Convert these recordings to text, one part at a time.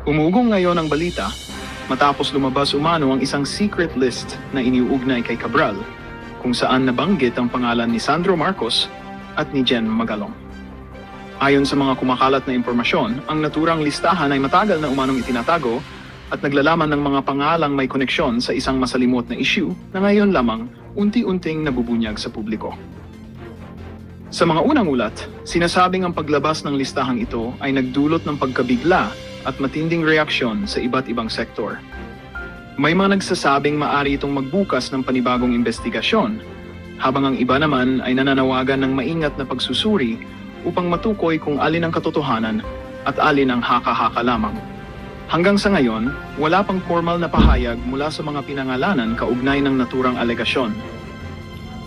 Umugong ngayon ang balita matapos lumabas umano ang isang secret list na iniuugnay kay Cabral kung saan nabanggit ang pangalan ni Sandro Marcos at ni Jen Magalong. Ayon sa mga kumakalat na impormasyon, ang naturang listahan ay matagal na umanong itinatago at naglalaman ng mga pangalang may koneksyon sa isang masalimot na issue na ngayon lamang unti-unting nabubunyag sa publiko. Sa mga unang ulat, sinasabing ang paglabas ng listahang ito ay nagdulot ng pagkabigla at matinding reaksyon sa iba't ibang sektor. May mga nagsasabing maaari itong magbukas ng panibagong investigasyon, habang ang iba naman ay nananawagan ng maingat na pagsusuri upang matukoy kung alin ang katotohanan at alin ang haka-haka lamang. Hanggang sa ngayon, wala pang formal na pahayag mula sa mga pinangalanan kaugnay ng naturang alegasyon.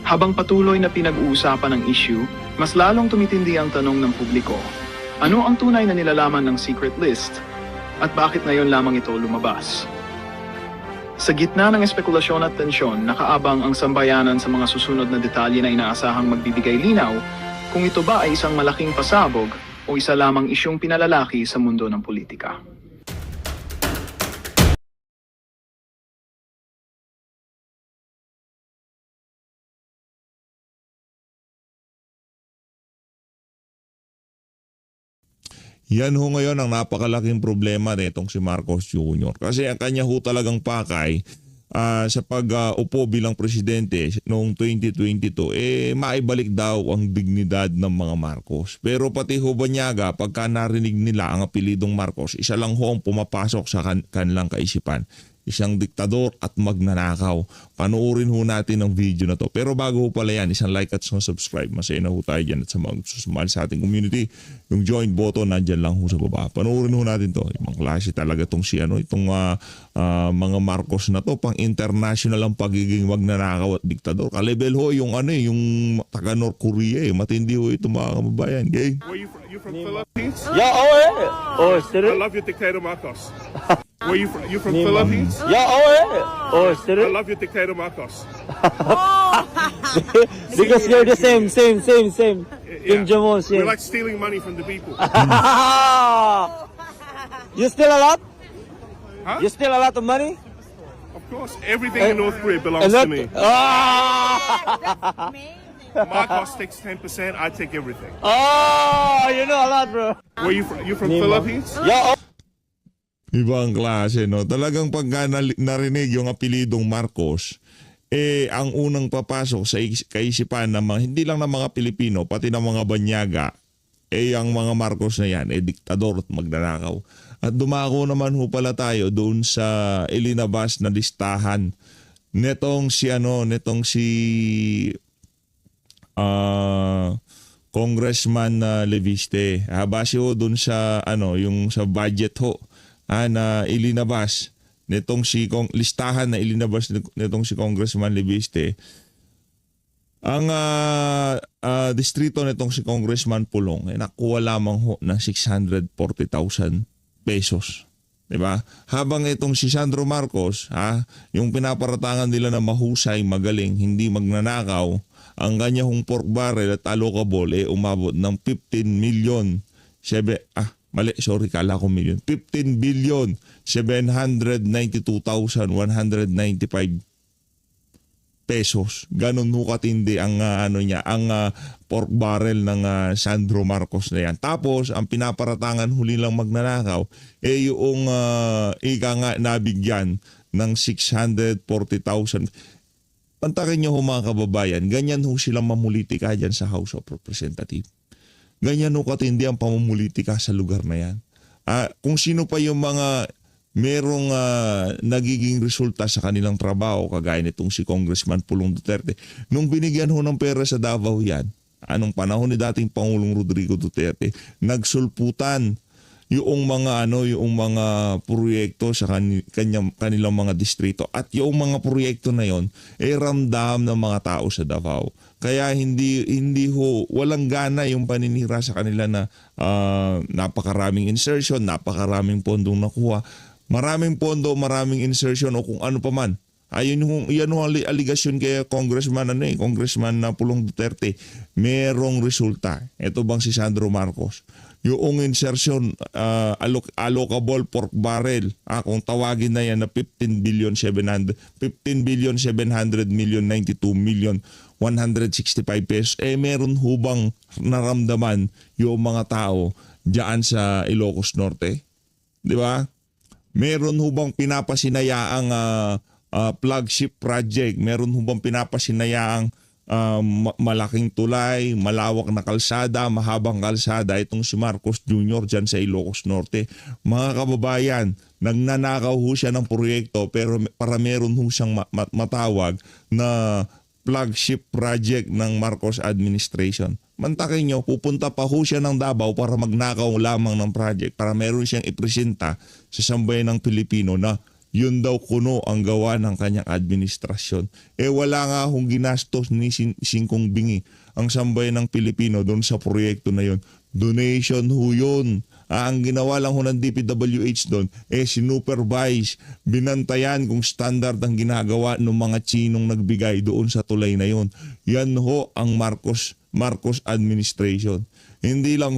Habang patuloy na pinag-uusapan ang issue, mas lalong tumitindi ang tanong ng publiko. Ano ang tunay na nilalaman ng secret list at bakit ngayon lamang ito lumabas? Sa gitna ng espekulasyon at tensyon, nakaabang ang sambayanan sa mga susunod na detalye na inaasahang magbibigay linaw kung ito ba ay isang malaking pasabog o isa lamang isyong pinalalaki sa mundo ng politika. Yan ho ngayon ang napakalaking problema nitong si Marcos Jr. Kasi ang kanya ho talagang pakay sa pag-upo bilang presidente noong 2022, maibalik daw ang dignidad ng mga Marcos. Pero pati ho Banyaga, pagka narinig nila ang apelidong Marcos, isa lang ho ang pumapasok sa kanilang kaisipan. Isang diktador at magnanakaw. Panoorin ho natin ang video na to. Pero bago ho pala yan, isang like at isang subscribe. Masaya na ho tayo dyan at sa mga susumali sa ating community. Yung join button, nandyan lang ho sa baba. Panoorin ho natin to. Ibang klase talaga itong mga Marcos na to. Pang international ang pagiging magnanakaw at diktador. Kalebel ho yung yung taga North Korea. Matindi ho ito mga kababayan. Okay? Where you from Philippines? Yeah, oh, I love you, Dictator Marcos. Where you from Philippines? yeah, oh, I love you, Dictator Marcos. because you're the same. Yeah. Kim Jong-un, We're yeah. like stealing money from the people. You steal a lot? Huh? You steal a lot of money? Of course, everything in North Korea belongs to me. Marcos takes 10%, I take everything. Oh, you know a lot, bro. Where you from Philippines? Yeah, oh. Ibang klase, no? Talagang pagka narinig yung apelidong Marcos, ang unang papasok sa kaisipan ng mga, hindi lang ng mga Pilipino, pati ng mga Banyaga, ang mga Marcos na yan, diktador at magnanakaw. At dumako naman ho pala tayo doon sa ilinabas na listahan netong si Congressman Leviste. Base ho doon sa yung sa budget ho na ilinabas nitong listahan na ilinabas nitong si Congressman Leviste. Ang distrito nitong si Congressman Pulong nakuha lamang ho ng 640,000 pesos. Diba? Habang itong si Sandro Marcos, yung pinaparatangan nila na mahusay, magaling, hindi magnanakaw, ang kanyang pork barrel at allocable umabot ng 15 million. Kala ko million. 15 billion 792,195 pesos. Ganun ho katindi ang pork barrel ng Sandro Marcos na yan. Tapos ang pinaparatangan huli lang magnanakaw yung ika nga nabigyan ng 640,000. Pantakin nyo ho mga kababayan, ganyan ho silang mamulitika dyan sa House of Representatives. Ganyan ho katindi ang pamumulitika sa lugar na yan. Kung sino pa yung mga merong nagiging resulta sa kanilang trabaho, kagaya nitong si Congressman Pulong Duterte, nung binigyan ho ng pera sa Davao yan, anong panahon ni dating Pangulong Rodrigo Duterte, nagsulputan yung mga proyekto sa kanilang mga distrito, at yung mga proyekto na yon ramdam ng mga tao sa Davao. Kaya hindi walang gana yung paninira sa kanila na napakaraming insertion, napakaraming pondong nakuha, maraming pondo, maraming insertion o kung ano pa man. Yan ang aligasyon kay Congressman Congressman Pulong Duterte. Merong resulta. Ito bang si Sandro Marcos? yung insertion allocable pork barrel, kung tawagin na yan na 15,700,000,000 92 million 165 pesos, meron hubang naramdaman yung mga tao diyan sa Ilocos Norte? Di ba? Meron hubang pinapasinayaang flagship project, meron hubang pinapasinayaang malaking tulay, malawak na kalsada, mahabang kalsada itong si Marcos Jr. dyan sa Ilocos Norte. Mga kababayan, nagnanakaw ho siya ng proyekto pero para meron ho siyang matawag na flagship project ng Marcos administration. Mantakin nyo, pupunta pa ho siya ng Davao para magnakaw lamang ng project para meron siyang ipresenta sa sambayan ng Pilipino na yun daw kuno ang gawa ng kanyang administrasyon. Wala nga hong ginastos ni singkong bingi ang sambayan ng Pilipino doon sa proyekto na yun. Donation ho yun. Ang ginawa lang ho ng DPWH doon, sinupervise, binantayan kung standard ang ginagawa ng mga Chinong nagbigay doon sa tulay na yun. Yan ho ang Marcos administration. Hindi lang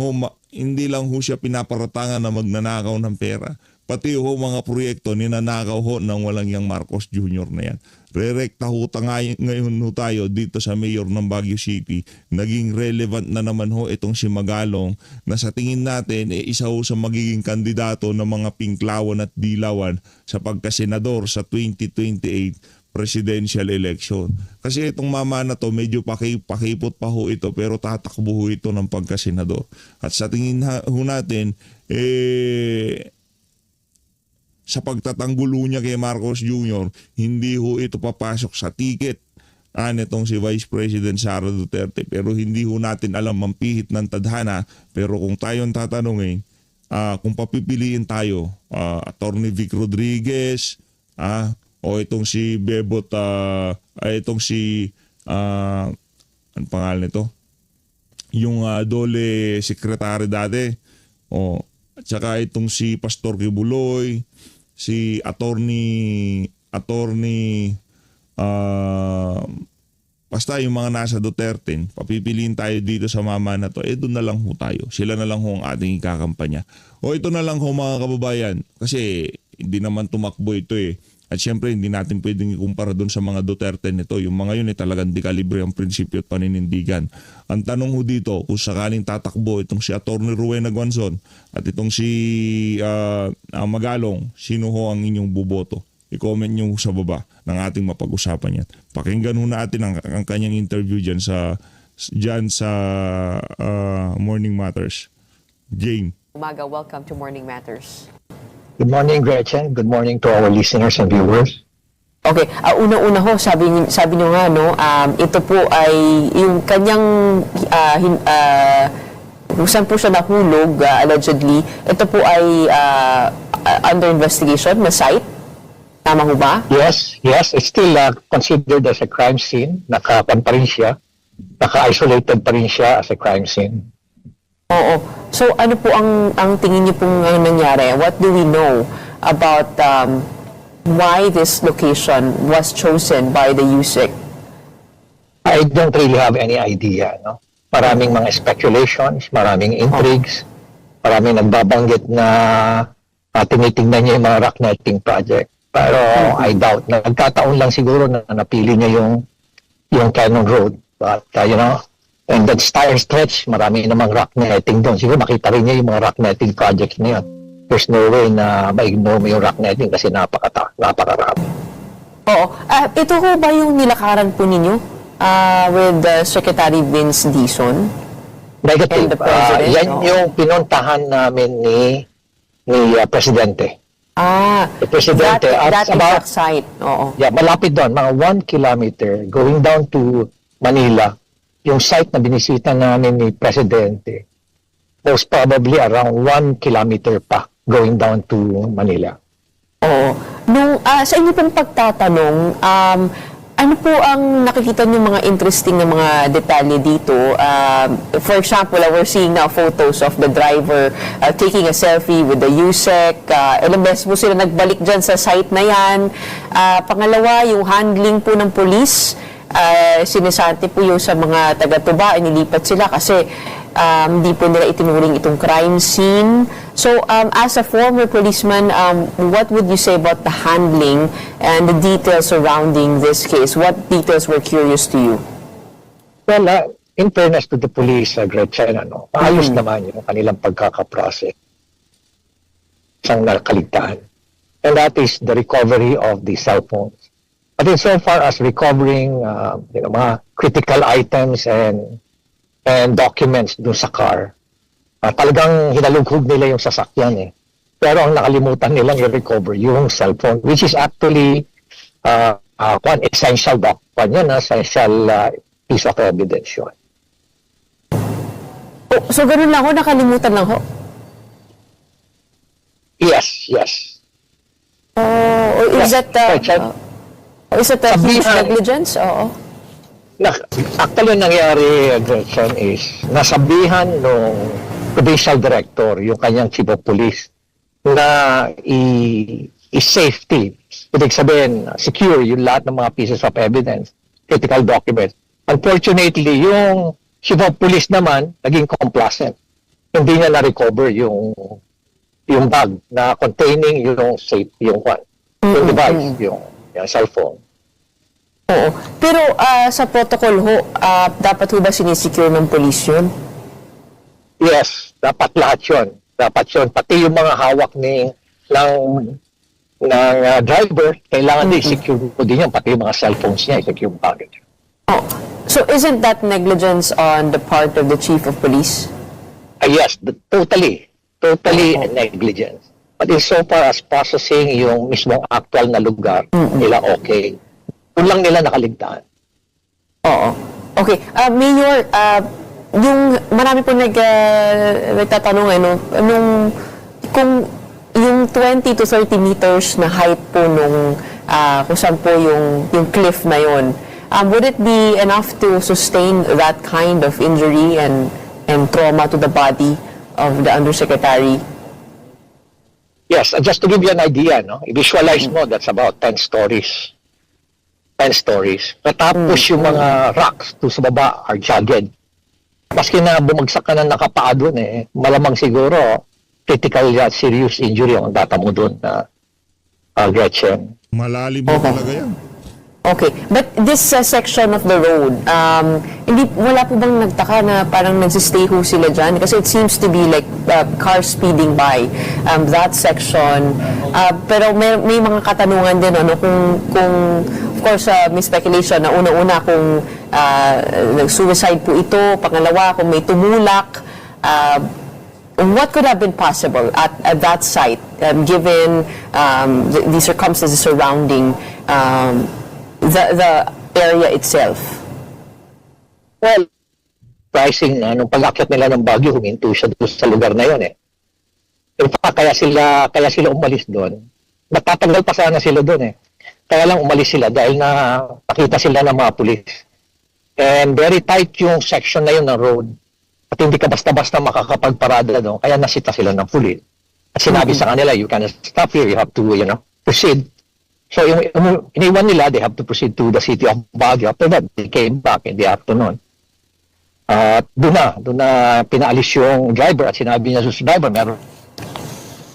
ho siya pinaparatangan na magnanakaw ng pera. Pati ho mga proyekto ninanakaw ho ng walang yang Marcos Jr. na yan. Rerekta ho ngayon ho tayo dito sa mayor ng Baguio City. Naging relevant na naman ho itong si Magalong na sa tingin natin isa ho sa magiging kandidato ng mga Pinklawan at Dilawan sa pagkasenador sa 2028 presidential election. Kasi itong mama na to medyo pakipot pa ho ito pero tatakbo ho ito ng pagkasenador. At sa tingin ho natin sa pagtatanggulo niya kay Marcos Jr., hindi ho ito papasok sa ticket nitong si Vice President Sara Duterte. Pero hindi ho natin alam mampihit ng tadhana. Pero kung tayong tatanungin, kung papipiliin tayo, Attorney Vic Rodriguez, o itong si Bebot, itong si, ano pangalan nito? Yung Dole Secretary dati, at saka itong si Pastor Kibuloy, si attorney basta yung mga nasa Duterte, papipiliin tayo dito sa mama na to, doon na lang ho tayo. Sila na lang ho ang ating ikakampanya. Ito na lang ho mga kababayan, kasi hindi naman tumakbo ito At syempre hindi natin pwedeng ikumpara doon sa mga Duterte nito. Yung mga yun talagang dekalibre ang prinsipyo at paninindigan. Ang tanong ho dito, kung sakaling tatakbo itong si Atty. Rowena Guanzon at itong si Magalong, sino ho ang inyong buboto? I-comment nyo sa baba ng ating mapag-usapan yan. Pakinggan ho natin ang kanyang interview dyan sa Morning Matters. Jane. Umaga, welcome to Morning Matters. Good morning, Gretchen. Good morning to our listeners and viewers. Okay, una-una ho, sabi niyo nga, ito po ay yung kanyang, kung saan po siya nahulog, allegedly, ito po ay under investigation na site. Tama ho ba? Yes, it's still considered as a crime scene. Naka-pan pa rin siya. Naka-isolated pa rin siya as a crime scene. Oo. So ano po ang tingin niyo pong nangyari? What do we know about why this location was chosen by the USIC? I don't really have any idea. No? Maraming mga speculations, maraming intrigues, maraming nagbabanggit na tinitingnan niya yung mga rock netting project. Pero I doubt. Nagkataon lang siguro na napili niya yung Cannon Road. But and that Stire Stretch, marami namang rock netting doon. Siguro makita rin niya yung mga rock netting projects na yun. There's no way na ma-ignore mo yung rock netting kasi napakarami. Oo. Ito ho ba yung nilakaran po ninyo with Secretary Vince Dizon? Negative. And the President, Yan yung pinuntahan namin ni Presidente. The Presidente. That exact site. Oo. Yeah, malapit doon. Mga 1 kilometer going down to Manila. Yung site na binisita namin ni Presidente, most probably around 1 kilometer pa going down to Manila. Oo. Sa inyo pong pagtatanong, ano po ang nakikita niyo mga interesting na mga detalye dito? For example, we're seeing now photos of the driver taking a selfie with the USEC. Ilang beses po sila nagbalik dyan sa site na yan. Pangalawa, yung handling po ng police. Sinisante po yung sa mga taga-tuba, inilipat sila kasi Hindi po nila itinuring itong crime scene. So, as a former policeman, what would you say about the handling and the details surrounding this case? What details were curious to you? Well, in fairness to the police, Gretchen, maayos naman yung kanilang pagkakaprocess. Isang nakaligtaan. And that is the recovery of the cell phones. But in so far as recovering mga critical items and documents doon sa car, talagang hinalughog nila yung sasakyan eh. Pero ang nakalimutan nilang i-recover yung cellphone, which is actually one essential essential piece of evidence yun. Oh, so, ganun lang ho, nakalimutan lang ho? Yes. Or is Yes, that a huge negligence? Oo. Actually, nangyari, Gretchen, is nasabihan ng provincial director, yung kanyang chief of police, na i-safety. Ibig sabihin, secure yung lahat ng mga pieces of evidence, critical documents. Unfortunately, yung chief of police naman, naging complacent. Hindi niya na-recover yung bag na containing yung safe, yung device, yung cellphone. Oo. Pero sa protocol ho, dapat ho ba sinisecure ng police yun? Yes, dapat lahat yun. Dapat yun. Pati yung mga hawak ng driver, kailangan din secure po din yan. Pati yung mga cellphones niya, secure yung bagage. Oh. So isn't that negligence on the part of the chief of police? Yes, totally negligence. But in so far as processing yung mismong actual na lugar, nila okay. Doon lang nila nakaligtaan. Oo. Okay. Mayor, yung marami po nagtatanong kung yung 20 to 30 meters na height po nung kung saan po yung cliff na yon, would it be enough to sustain that kind of injury and trauma to the body of the undersecretary? Yes, just to give you an idea, i-visualize mo, that's about 10 stories. 10 stories. Matapos yung mga rocks to sa baba are jagged. Maski na bumagsak ka na nakapaa doon malamang siguro critical serious injury ang data mo doon na Gretchen. Malalim mo talaga yan. Okay. But this section of the road, wala po bang nagtaka na parang nagsistay ho sila dyan? Kasi it seems to be like cars speeding by that section. Pero may mga katanungan din, kung of course, may speculation na una-una kung suicide po ito, pangalawa kung may tumulak, what could have been possible at that site given the circumstances surrounding the area itself? Well, pricing nung pag-akyat nila ng Baguio, huminto siya doon sa lugar na yun In fact, kaya sila umalis doon. Matatagal pa sana sila doon Kaya lang umalis sila dahil nakita sila ng mga pulis. And very tight yung section na yun ng road. At hindi ka basta-basta makakapagparada doon. Kaya nasita sila ng pulis. At sinabi sa kanila, you cannot stop here. You have to, proceed. So, iniwan nila, they have to proceed to the city of Baguio. After that, they came back in the afternoon. At doon na pinaalis yung driver at sinabi niya sa driver,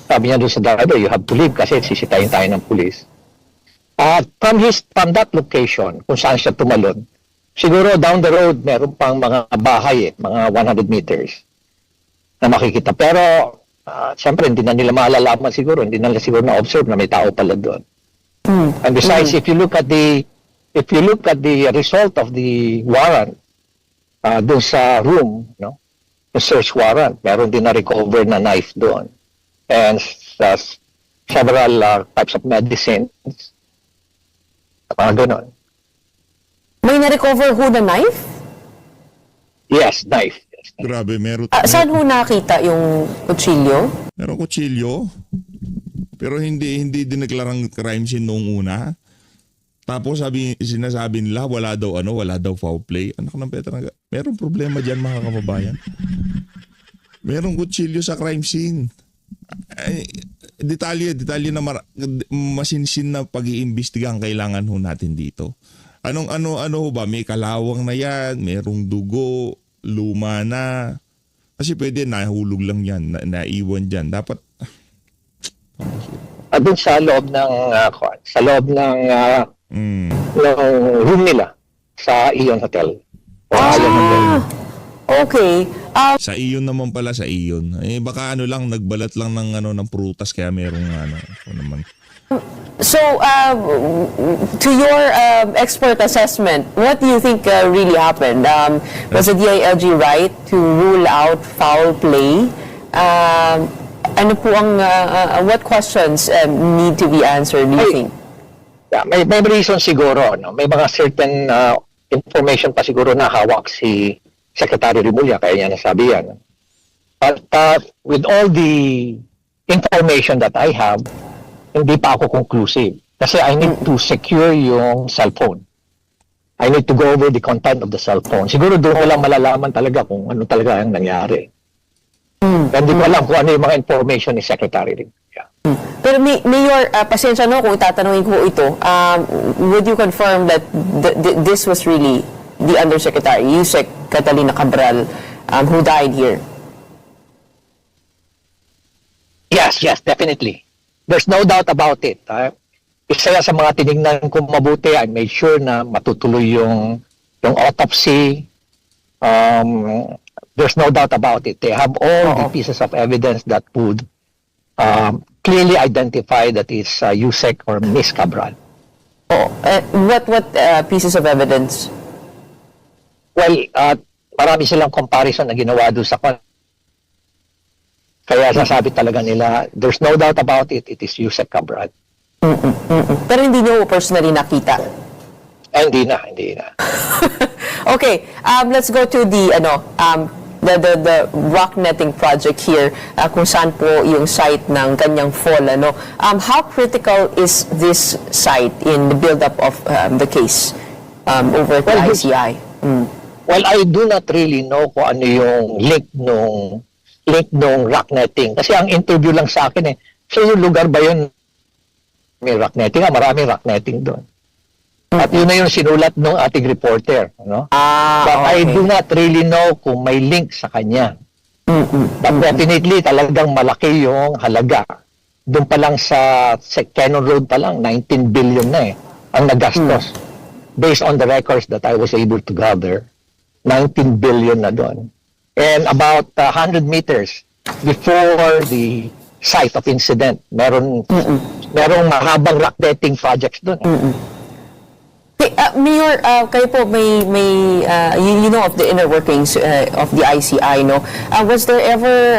sabi niya doon sa driver, you have to leave kasi sisitayin tayo ng pulis. At from that location, kung saan siya tumalon, siguro down the road, meron pang mga bahay mga 100 meters na makikita. Pero, siyempre, hindi na nila malalaman siguro, hindi na nila siguro na-observe na may tao pala doon. And besides, if you look at the result of the warrant doon sa room, the search warrant, meron din na recover na knife doon and several types of medicines, mga ganon. May na-recover ho na knife? Yes, knife. Grabe, meron. Saan ho nakita yung kutsilyo? Meron kutsilyo. Pero hindi dineklarang crime scene noong una. Tapos sinasabi nila wala daw foul play. Anak ng Petra, merong problema diyan mga kababayan. Merong kutsilyo sa crime scene. Detalye na masinsin na pag-iimbestiga ang kailangan ho natin dito. Ano ba? May kalawang na yan, merong dugo, luma na, Kasi pwede nahulog lang yan, naiwan dyan. Dapat, Doon sa loob ng sa loob ng ng room nila sa Ion Hotel. O Ion Hotel. Okay. sa iyon naman pala, sa iyon. Eh, baka ano lang, nagbalat lang ng, ng prutas, kaya merong naman. So, to your expert assessment, what do you think really happened? Was the DILG right to rule out foul play? Ano po ang, what questions need to be answered, do you think? Yeah, may reason siguro, no? May mga certain information pa siguro na hawak si Secretary Remulla, kaya niya nasabi yan. But with all the information that I have, hindi pa ako conclusive. Kasi I need to secure yung cellphone. I need to go over the content of the cellphone. Siguro doon ko lang malalaman talaga kung ano talaga ang nangyari. Hindi ko alam kung ano yung mga information ni Secretary Remulla. Pero Mayor, pasensya no kung tatanungin ko ito, would you confirm that this was really the Undersecretary, Yusek Catalina Cabral, who died here? Yes, definitely. There's no doubt about it. Isa sa mga tinignan ko mabuti, I made sure na matutuloy yung autopsy. There's no doubt about it. They have all the pieces of evidence that would clearly identify that it's Yusek or Miss Cabral. What pieces of evidence? Well, marami silang comparison na ginawa doon sa kaya sasabi talaga nila, there's no doubt about it, it is Yusek Cabral. Pero hindi niyo personally nakita? Hindi na. Okay, let's go to the the rock netting project here, kung saan po yung site ng kanyang fall. How critical is this site in the build-up of the case over at the ICI? Well, I do not really know kung ano yung link nung rock netting. Kasi ang interview lang sa akin so yung lugar ba yun may rock netting? Maraming rock netting doon. At yun na yung sinulat ng ating reporter. But I do not really know kung may link sa kanya. But definitely talagang malaki yung halaga. Doon pa lang sa Cannon Road pa lang, 19 billion na ang nagastos. Based on the records that I was able to gather, 19 billion na doon. And about 100 meters before the site of incident, merong mahabang rock netting projects doon. Mayor, kayo po may you know of the inner workings of the ICI, no? Was there ever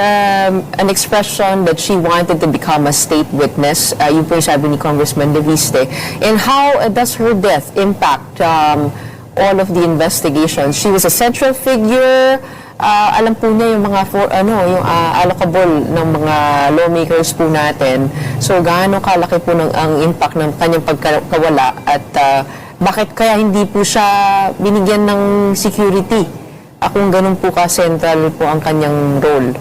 an expression that she wanted to become a state witness? Yung po yung sabi ni Congressman De Viste. And how does her death impact all of the investigations? She was a central figure. Alam po niya yung mga yung allocable ng mga lawmakers po natin. So gaano kalaki po ang impact ng kanyang pagkawala at bakit kaya hindi po siya binigyan ng security? Kung ganun po ka-central po ang kanyang role.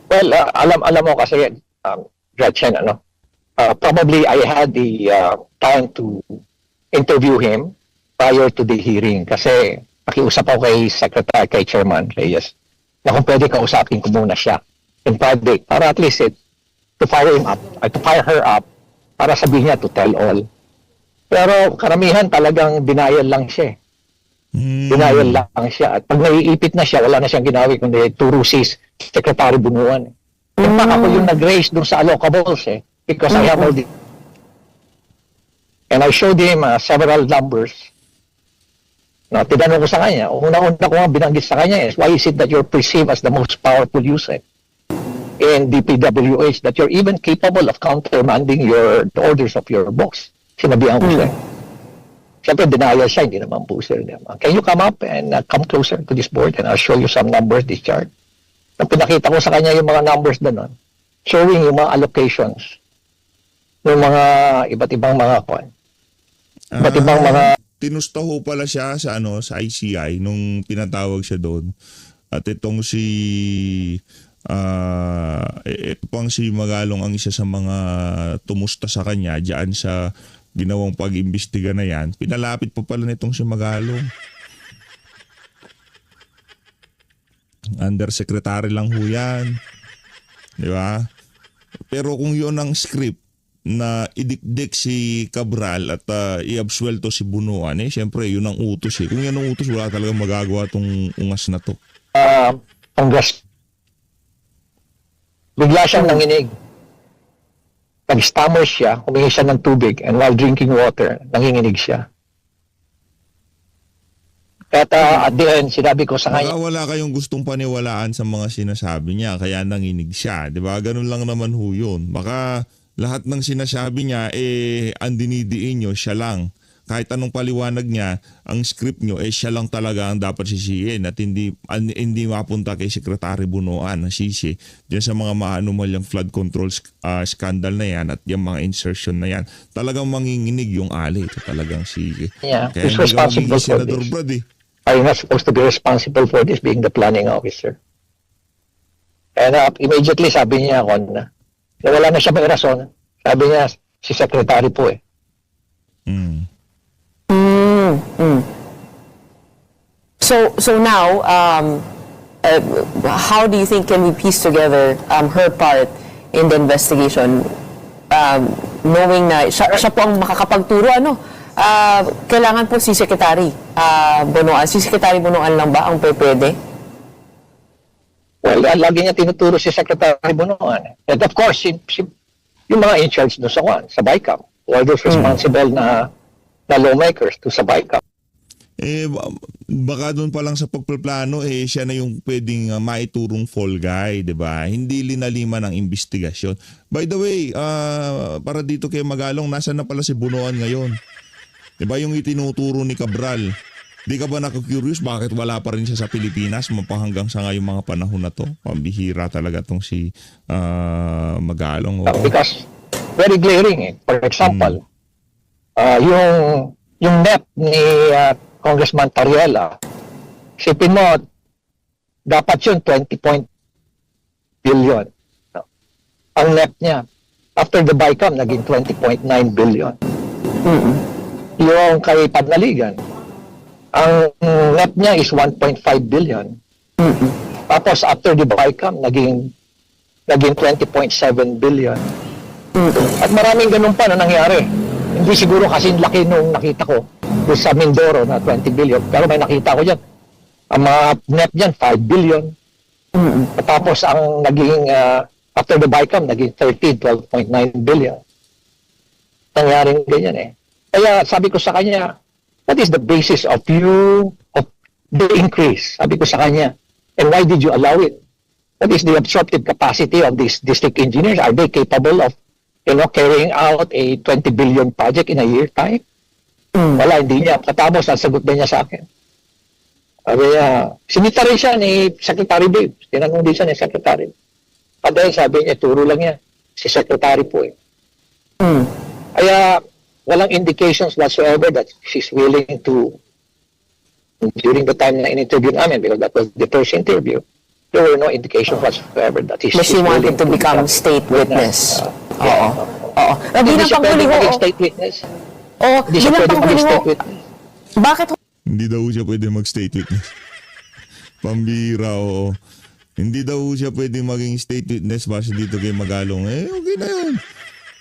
Well, alam mo kasi, Gretchen, probably I had the time to interview him prior to the hearing kasi nakiusap ako kay Chairman Reyes na kung pwede kausapin ko muna siya in private para at least to fire her up para sabihin niya to tell all. Pero karamihan talagang denial lang siya. Denial lang siya. At pag naiipit na siya, wala na siyang ginawa kundi turo si Secretary Bunuan. In fact, ako yung nag-raise dun sa allocables because I have all the... And I showed him several numbers. Tinanong ko sa kanya, una-una ko nga binanggit sa kanya why is it that you're perceived as the most powerful user in DPWH, that you're even capable of countermanding the orders of your boss? Sinabihan ko siya. Siyempre, denial siya, hindi naman po sir. Can you come up and come closer to this board and I'll show you some numbers, this chart? Nang pinakita ko sa kanya yung mga numbers doon, showing yung mga allocations ng mga iba't ibang mga iba't ibang mga tinusta ho pala siya sa sa ICI nung pinatawag siya doon. At itong ito pang si Magalong ang isa sa mga tumusta sa kanya diyan sa ginawang pag-imbestiga na yan. Pinalapit pa pala nitong si Magalong. Undersecretary lang ho yan. Di ba? Pero kung yun ang script na idikdik si Cabral at iabsuelto si Bunuan, syempre yun ang utos eh. Kung yan ang utos, wala talagang magagawa tong ungas na to. Congress. Bigla siyang nanginig. Nag-stammer siya, humingi siya ng tubig, and while drinking water, nanginginig siya. At at the end, sinabi ko sa Baka kanya, wala kayong gustong paniwalaan sa mga sinasabi niya, kaya nanginig siya. Di ba? Ganun lang naman ho yun. Baka lahat ng sinasabi niya, ang dinidiin nyo, siya lang. Kahit anong paliwanag niya, ang script nyo, siya lang talaga ang dapat sisihin at hindi mapunta kay Secretary Bunuan na sisi dyan sa mga maanumalyang flood control scandal na yan at yung mga insertion na yan. Talagang manginginig yung ali. Ito talagang si... yeah, Kaya who's hindi ka responsible magiging for Senador this? Brad eh. Are you not supposed to be responsible for this, being the planning officer? And immediately sabi niya ako na wala na siya may rason. Sabi niya, si Secretary po eh. Mm. So now, how do you think can we piece together her part in the investigation, knowing na siya po ang makakapagturo, kailangan po si Secretary Bunuan. Si Secretary Bunuan lang ba ang pwede? Well, lagi niya tinuturo si Secretary Bunuan. And of course, yung mga in charge doon sa BICAM, all those responsible na lawmakers to sa BICAM. Baka doon pa lang sa pagpaplano, siya na yung pwedeng maiturong fall guy, di ba? Hindi linaliman ng investigasyon. By the way, para dito kay Magalong, nasaan na pala si Bunuan ngayon? Di ba yung itinuturo ni Cabral? Di ka ba nakakurious bakit wala pa rin siya sa Pilipinas mapahanggang sa ngayong mga panahon na to? Pambihira talaga tong si Magalong. Because very glaring eh. For example, yung NEP ni Congressman Tariela, isipin mo, dapat yun 20 billion. Ang NEP niya, after the BICAM, naging 20.9 billion. Yung kay Panaligan, ang NEP niya is 1.5 billion. Tapos after the BICAM, naging 20.7 billion. At maraming ganun pa na nangyari. Hindi siguro kasi laki nung nakita ko doon sa Mindoro na 20 billion. Pero may nakita ko dyan. Ang mga NEP dyan, 5 billion. Tapos ang naging, after the BICAM, naging 12.9 billion. Nangyaring ganyan eh. Kaya sabi ko sa kanya, what is the basis of the increase? Sabi ko sa kanya, and why did you allow it? What is the absorptive capacity of these district engineers? Are they capable of carrying out a 20 billion project in a year time? Wala, hindi niya. Katapos, ang sagot na niya sa akin. Sabi niya, sinita rin siya ni Secretary Babe. Tinanong din siya ni Secretary. At dahil sabi niya, turo lang niya. Si Secretary po eh. Kaya, walang indications whatsoever that she's willing to, during the time na in-interview namin, because that was the first interview, there were no indications whatsoever that she's But she willing wanted to become state witness. Oo. Hindi Bilang siya pwede panghuli ho. maging state witness. Oo, Hindi siya bilang pwede panghuli maging ho. state witness. Bakit ho? Hindi daw siya pwede mag-state witness. Pambira, oo. Hindi daw siya pwede maging state witness base dito kay Magalong. Okay na yun.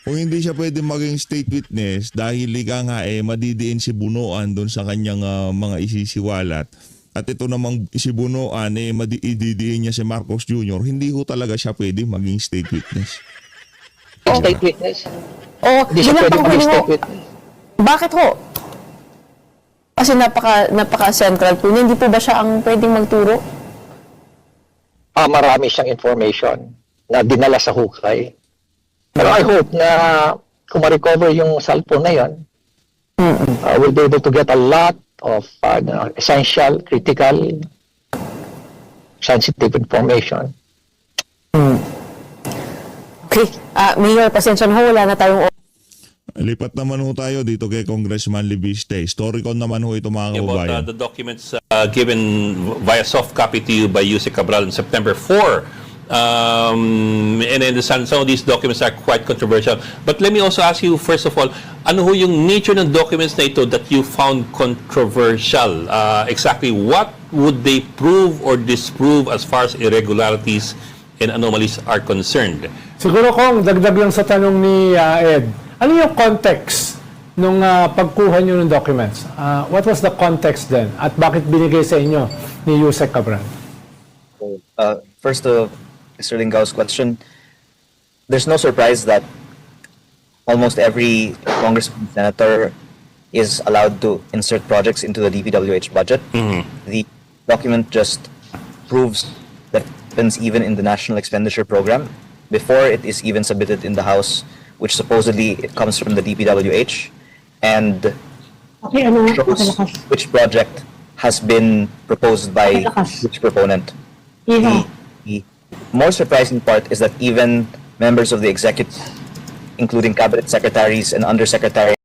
Kung hindi siya pwede maging state witness dahil nga madidiin si Bunuan doon sa kanyang mga isisiwalat. At ito namang si Bunuan, madidiin niya si Marcos Jr., hindi ho talaga siya pwede maging state witness. State witness. Oo, Hindi siya bilang pwede panghuli maging ho. state witness. Bakit ho? Kasi napaka-central po niya. Hindi po ba siya ang pwedeng magturo? Marami siyang information na dinala sa hukay. Pero I hope na kung ma-recover yung cellphone na yun, we'll be able to get a lot of essential, critical, sensitive information. Okay. Mayor, pasensya na ho. Wala na tayong Lipat naman ho tayo dito kay Congressman Libiste. Storicon naman ho ito mga kababayan. About the documents given via soft copy to you by Yusek Cabral on September 4. And I understand some of these documents are quite controversial. But let me also ask you, first of all, ano ho yung nature ng documents na ito that you found controversial? Exactly what would they prove or disprove as far as irregularities and anomalies are concerned? Siguro kung dagdag lang sa tanong ni Ed, ano yung context nung pagkuha nyo ng documents? What was the context then? At bakit binigay sa inyo ni Yusek Cabral? First to Mr. Lingao's question, there's no surprise that almost every congressman senator is allowed to insert projects into the DPWH budget. The document just proves that it happens even in the National Expenditure Program before it is even submitted in the House, which supposedly it comes from the DPWH, and shows which project has been proposed by which proponent. The more surprising part is that even members of the executive, including cabinet secretaries and undersecretaries